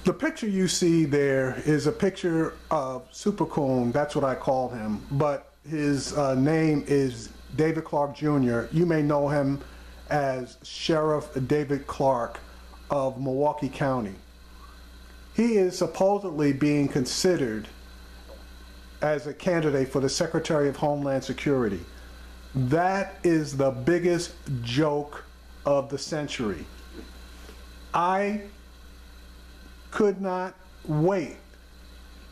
The picture you see there is a picture of Super Coon, that's what I call him, but his name is David Clarke Jr. You may know him as Sheriff David Clarke of Milwaukee County. He is supposedly being considered as a candidate for the Secretary of Homeland Security. That is the biggest joke of the century. I could not wait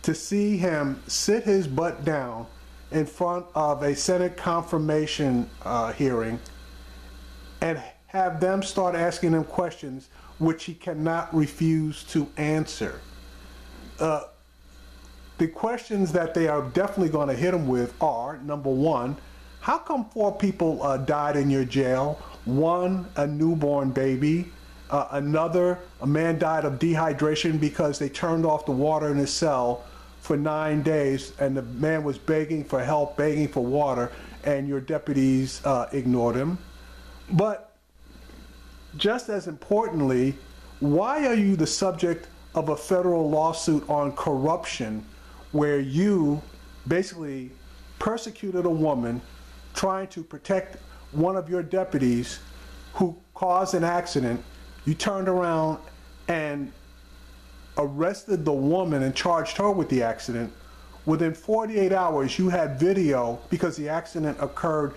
to see him sit his butt down in front of a Senate confirmation hearing and have them start asking him questions which he cannot refuse to answer. The questions that they are definitely going to hit him with are, number one, how come 4 people died in your jail? One, a newborn baby. A man died of dehydration because they turned off the water in his cell for 9 days, and the man was begging for help, begging for water, and your deputies ignored him. But just as importantly, why are you the subject of a federal lawsuit on corruption where you basically persecuted a woman trying to protect one of your deputies who caused an accident? You turned around and arrested the woman and charged her with the accident. Within 48 hours, you had video, because the accident occurred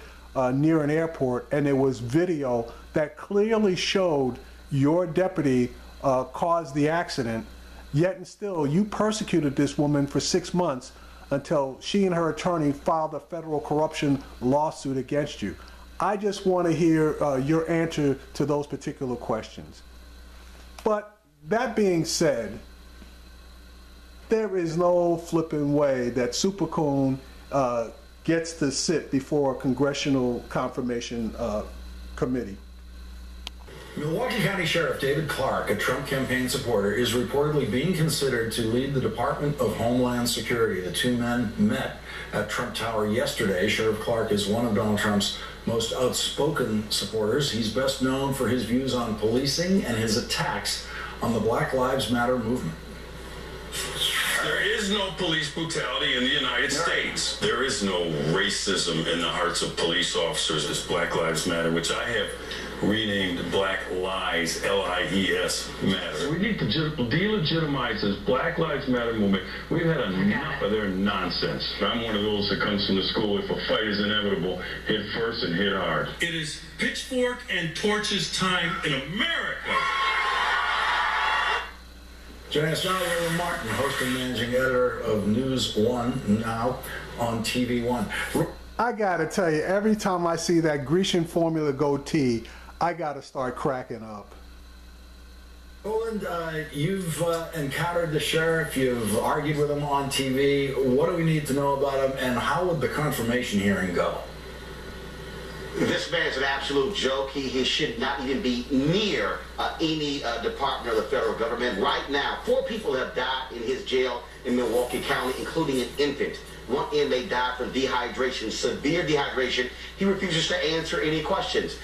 near an airport, and there was video that clearly showed your deputy caused the accident, yet and still you persecuted this woman for 6 months until she and her attorney filed a federal corruption lawsuit against you. I just want to hear your answer to those particular questions. But that being said, there is no flipping way that Super Coon gets to sit before a congressional confirmation committee. Milwaukee County Sheriff David Clarke, a Trump campaign supporter, is reportedly being considered to lead the Department of Homeland Security. The 2 men met at Trump Tower yesterday. Sheriff Clarke is one of Donald Trump's most outspoken supporters. He's best known for his views on policing and his attacks on the Black Lives Matter movement. There is no police brutality in the United States. There is no racism in the hearts of police officers. This Black Lives Matter, which I have renamed Black Lies, L-I-E-S, Matter. We need to delegitimize this Black Lives Matter movement. We've had enough of their nonsense. I'm one of those that comes from the school, if a fight is inevitable, hit first and hit hard. It is pitchfork and torches time in America. Joining us now, William Martin, host and managing editor of News One, now on TV One. I gotta tell you, every time I see that Grecian formula goatee, I gotta start cracking up. Roland, you've encountered the sheriff, you've argued with him on TV. What do we need to know about him, and how would the confirmation hearing go? This man is an absolute joke. He should not even be near any department of the federal government. Right now, 4 people have died in his jail in Milwaukee County, including an infant. One inmate died from dehydration, severe dehydration. He refuses to answer any questions.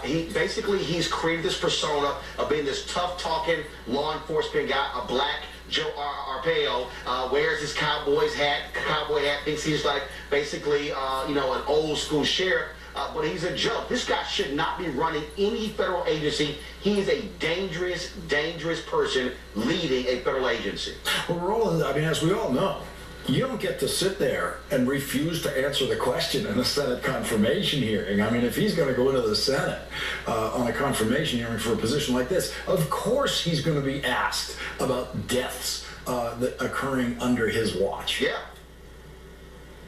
He's created this persona of being this tough-talking law enforcement guy, a black Joe Arpaio, wears his cowboy hat, thinks he's like basically, an old school sheriff. But he's a joke. This guy should not be running any federal agency. He is a dangerous, dangerous person leading a federal agency. Well, Roland, I mean, as we all know, you don't get to sit there and refuse to answer the question in a Senate confirmation hearing. I mean, if he's going to go into the Senate on a confirmation hearing for a position like this, of course he's going to be asked about deaths occurring under his watch. Yeah.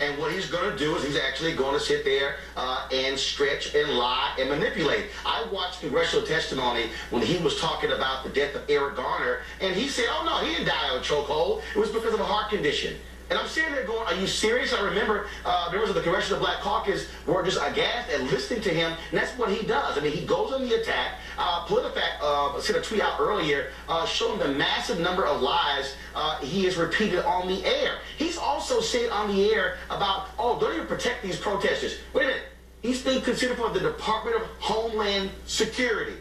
And what he's going to do is he's actually going to sit there and stretch and lie and manipulate. I watched congressional testimony when he was talking about the death of Eric Garner, and he said, oh, no, he didn't die of a chokehold. It was because of a heart condition. And I'm sitting there going, are you serious? I remember members of the Congressional Black Caucus were just aghast at listening to him, and that's what he does. I mean, he goes on the attack. PolitiFact sent a tweet out earlier showing the massive number of lies he has repeated on the air. He's also said on the air about, oh, don't even protect these protesters. Wait a minute. He's being considered for the Department of Homeland Security.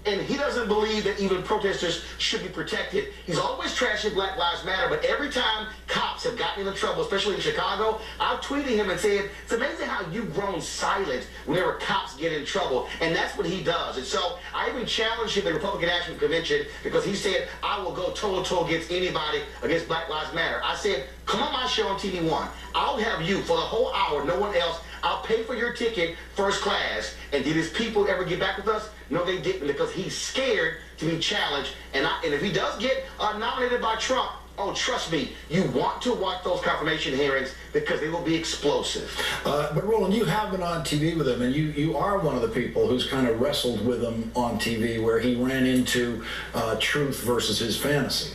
And he doesn't believe that even protesters should be protected. He's always trashing Black Lives Matter, but every time cops have gotten into trouble, especially in Chicago, I've tweeted him and said, it's amazing how you've grown silent whenever cops get in trouble. And that's what he does. And so I even challenged him at the Republican National Convention because he said, I will go toe-to-toe against anybody against Black Lives Matter. I said, come on my show on TV One. I'll have you for the whole hour, no one else. I'll pay for your ticket first class. And did his people ever get back with us? No, they didn't, because he's scared to be challenged. And if he does get nominated by Trump, oh, trust me, you want to watch those confirmation hearings because they will be explosive. But Roland, you have been on TV with him, and you are one of the people who's kind of wrestled with him on TV, where he ran into truth versus his fantasy.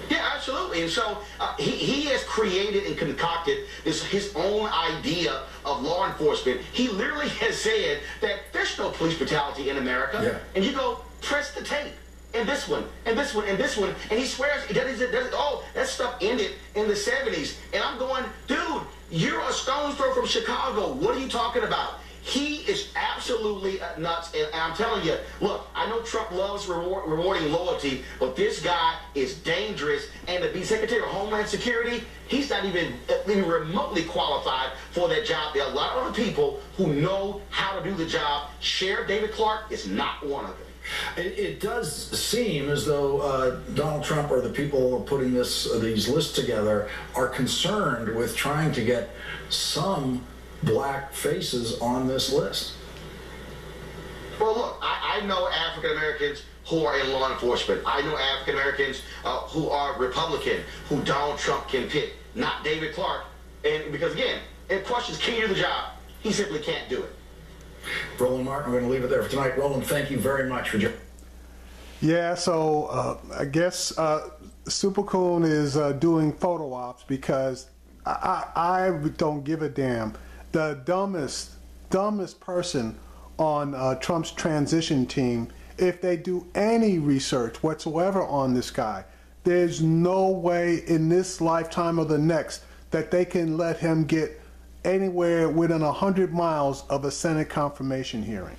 Yeah, absolutely. And so he has created and concocted his own idea of law enforcement. He literally has said that there's no police brutality in America. Yeah. And you go, press the tape. And this one, and this one, and this one. And he swears, oh, that stuff ended in the 70s. And I'm going, dude, you're a stone's throw from Chicago. What are you talking about? He is absolutely nuts, and I'm telling you, look, I know Trump loves rewarding loyalty, but this guy is dangerous, and to be Secretary of Homeland Security, he's not even remotely qualified for that job. There are a lot of other people who know how to do the job. Sheriff David Clarke is not one of them. It does seem as though Donald Trump or the people putting these lists together are concerned with trying to get some black faces on this list. Well, look, I know African Americans who are in law enforcement. I know African Americans who are Republican, who Donald Trump can pick, not David Clarke. And because again, it questions, can you do the job? He simply can't do it. Roland Martin, we're going to leave it there for tonight. Roland, thank you very much for joining. Yeah, so I guess Super Coon is doing photo ops because I don't give a damn. The dumbest person on Trump's transition team, if they do any research whatsoever on this guy, there's no way in this lifetime or the next that they can let him get anywhere within 100 miles of a Senate confirmation hearing.